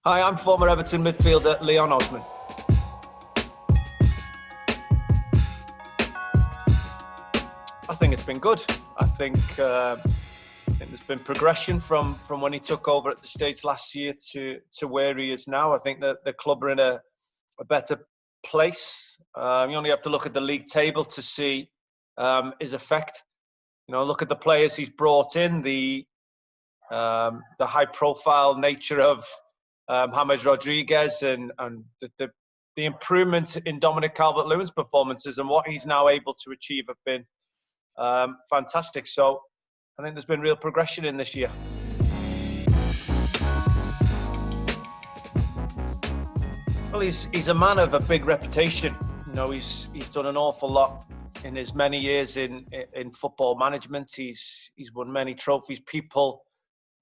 Hi, I'm former Everton midfielder Leon Osman. I think it's been good. I think there's been progression from when he took over at the stage last year to where he is now. I think that the club are in a better place. You only have to look at the league table to see his effect. You know, look at the players he's brought in, the high-profile nature of James Rodriguez and the improvement in Dominic Calvert-Lewin's performances and what he's now able to achieve have been fantastic. So I think there's been real progression in this year. Well, he's a man of a big reputation. You know, he's done an awful lot in his many years in football management. He's won many trophies. People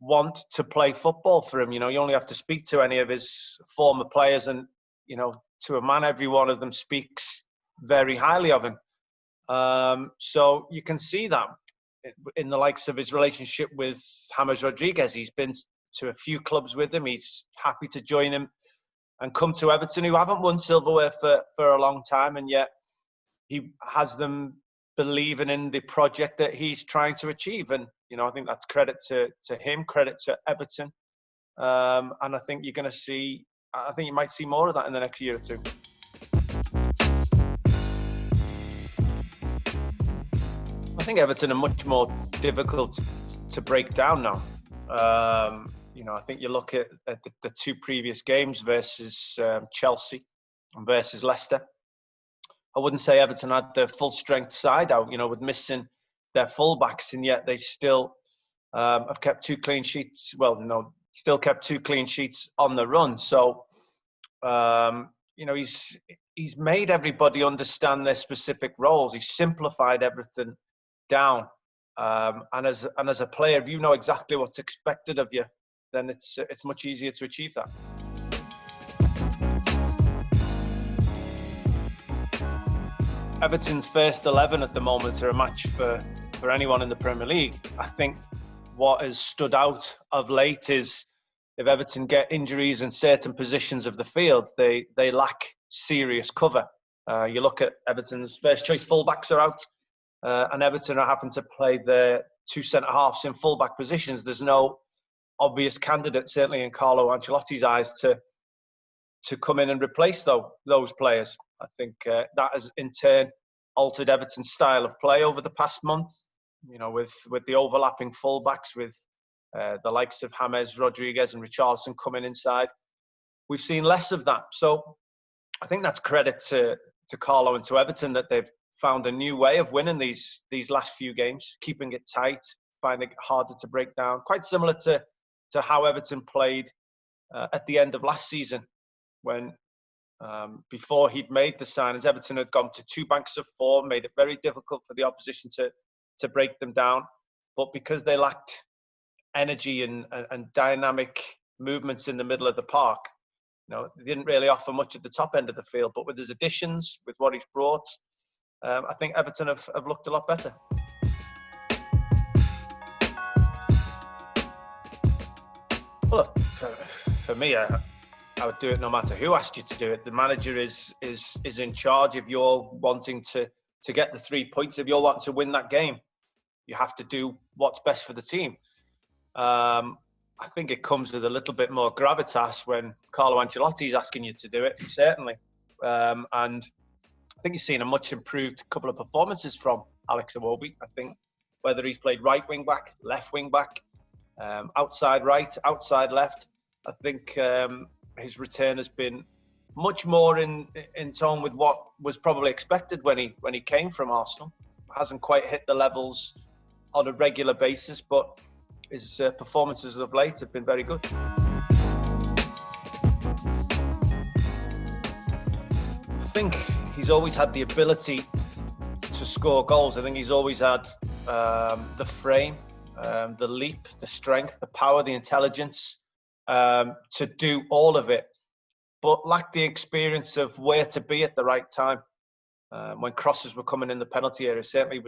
want to play football for him. You know, you only have to speak to any of his former players and, you know, to a man, every one of them speaks very highly of him. So you can see that in the likes of his relationship with James Rodriguez. He's been to a few clubs with him. He's happy to join him and come to Everton, who haven't won silverware for a long time, and yet he has them believing in the project that he's trying to achieve. And, you know, I think that's credit to him, credit to Everton. And I think you're going to see, I think you might see more of that in the next year or two. I think Everton are much more difficult to break down now. You know, I think you look at the two previous games versus Chelsea and versus Leicester. I wouldn't say Everton had their full strength side out, you know, with missing their fullbacks, and yet they still have kept 2 clean sheets. Well, no, still kept 2 clean sheets on the run. So, you know, he's made everybody understand their specific roles. He's simplified everything down. And as a player, if you know exactly what's expected of you, then it's much easier to achieve that. Everton's first 11 at the moment are a match for anyone in the Premier League. I think what has stood out of late is if Everton get injuries in certain positions of the field, they lack serious cover. You look at Everton's first choice fullbacks are out, and Everton are having to play their 2 centre-halves in fullback positions. There's no obvious candidate, certainly in Carlo Ancelotti's eyes, to come in and replace those players. I think that has in turn altered Everton's style of play over the past month. You know, with the overlapping fullbacks, with the likes of James Rodriguez and Richarlison coming inside, we've seen less of that. So I think that's credit to Carlo and to Everton that they've found a new way of winning these last few games, keeping it tight, finding it harder to break down. Quite similar to how Everton played at the end of last season, when before he'd made the signings, Everton had gone to 2 banks of 4, made it very difficult for the opposition to break them down. But because they lacked energy and dynamic movements in the middle of the park, you know, they didn't really offer much at the top end of the field. But with his additions, with what he's brought, I think Everton have looked a lot better. Well, for me, I would do it no matter who asked you to do it. The manager is in charge. If you're wanting to get the 3 points, if you're wanting to win that game, you have to do what's best for the team. I think it comes with a little bit more gravitas when Carlo Ancelotti is asking you to do it, certainly. And I think you've seen a much improved couple of performances from Alex Iwobi. I think whether he's played right wing back, left wing back, outside right, outside left, I think his return has been much more in tone with what was probably expected when he came from Arsenal. Hasn't quite hit the levels on a regular basis, but his performances of late have been very good. I think he's always had the ability to score goals. I think he's always had the frame, the leap, the strength, the power, the intelligence to do all of it, but lacked the experience of where to be at the right time. When crosses were coming in the penalty area, certainly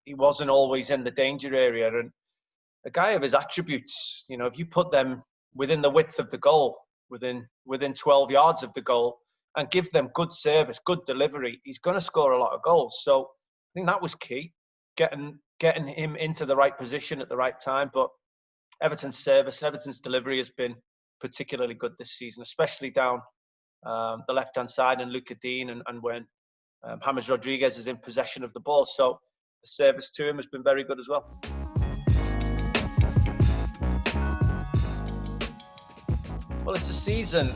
he wasn't always in the danger area. And a guy of his attributes, you know, if you put them within the width of the goal, within 12 yards of the goal and give them good service, good delivery, he's going to score a lot of goals. So I think that was key, getting him into the right position at the right time. But Everton's service, Everton's delivery has been particularly good this season, especially down the left-hand side and Luca Dean and when James Rodriguez is in possession of the ball. So the service to him has been very good as well. Well, it's a season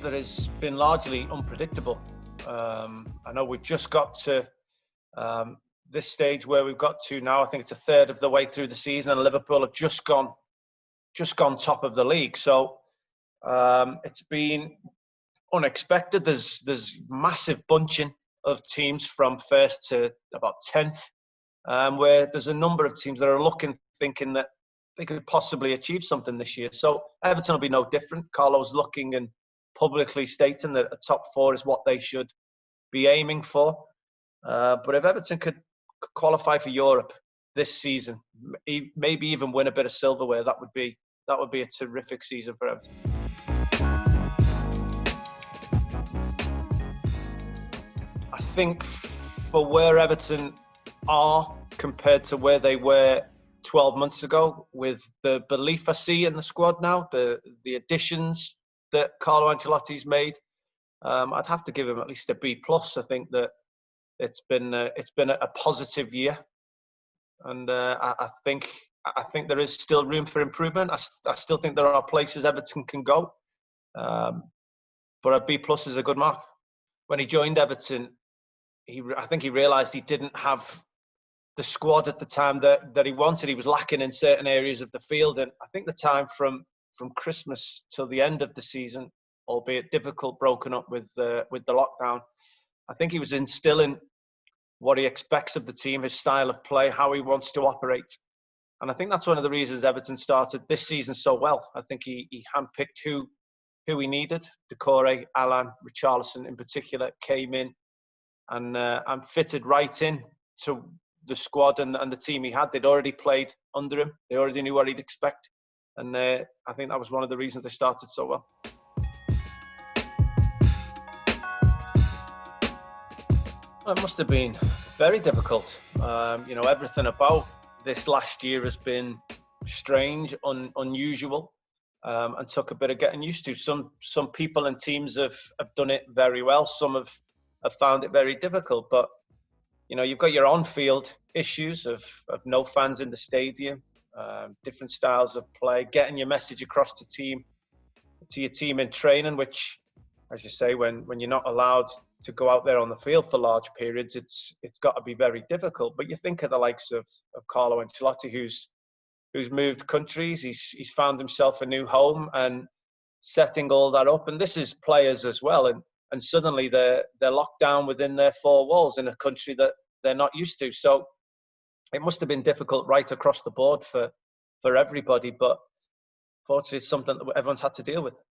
that has been largely unpredictable. I know we've just got to this stage where we've got to now. I think it's a third of the way through the season, and Liverpool have just gone top of the league. So it's been unexpected. There's massive bunching of teams from first to about 10th, where there's a number of teams that are thinking that they could possibly achieve something this year. So Everton will be no different. Carlo's looking and publicly stating that a top 4 is what they should be aiming for. But if Everton could qualify for Europe this season, maybe even win a bit of silverware, that would be a terrific season for Everton. I think for where Everton are compared to where they were 12 months ago, with the belief I see in the squad now, the additions that Carlo Ancelotti's made, I'd have to give him at least a B+. I think that it's been a positive year, and I think there is still room for improvement. I still think there are places Everton can go, but a B+ is a good mark. When he joined Everton, I think he realised he didn't have the squad at the time that he wanted. He was lacking in certain areas of the field, and I think the time from Christmas till the end of the season, albeit difficult, broken up with the lockdown, I think he was instilling what he expects of the team, his style of play, how he wants to operate. And I think that's one of the reasons Everton started this season so well. I think he handpicked who he needed. Decore, Alan, Richarlison in particular came in and fitted right in to the squad and the team he had. They'd already played under him. They already knew what he'd expect. And I think that was one of the reasons they started so well. It must have been very difficult. Everything about this last year has been strange, unusual, and took a bit of getting used to. Some people and teams have done it very well. Some have found it very difficult. But you've got your on-field issues of no fans in the stadium, different styles of play, getting your message across to your team in training, which, as you say, when you're not allowed to go out there on the field for large periods, it's got to be very difficult. But you think of the likes of Carlo Ancelotti, who's moved countries, he's found himself a new home and setting all that up. And this is players as well, and suddenly they're locked down within their 4 walls in a country that they're not used to. So it must have been difficult right across the board for everybody. But fortunately, it's something that everyone's had to deal with.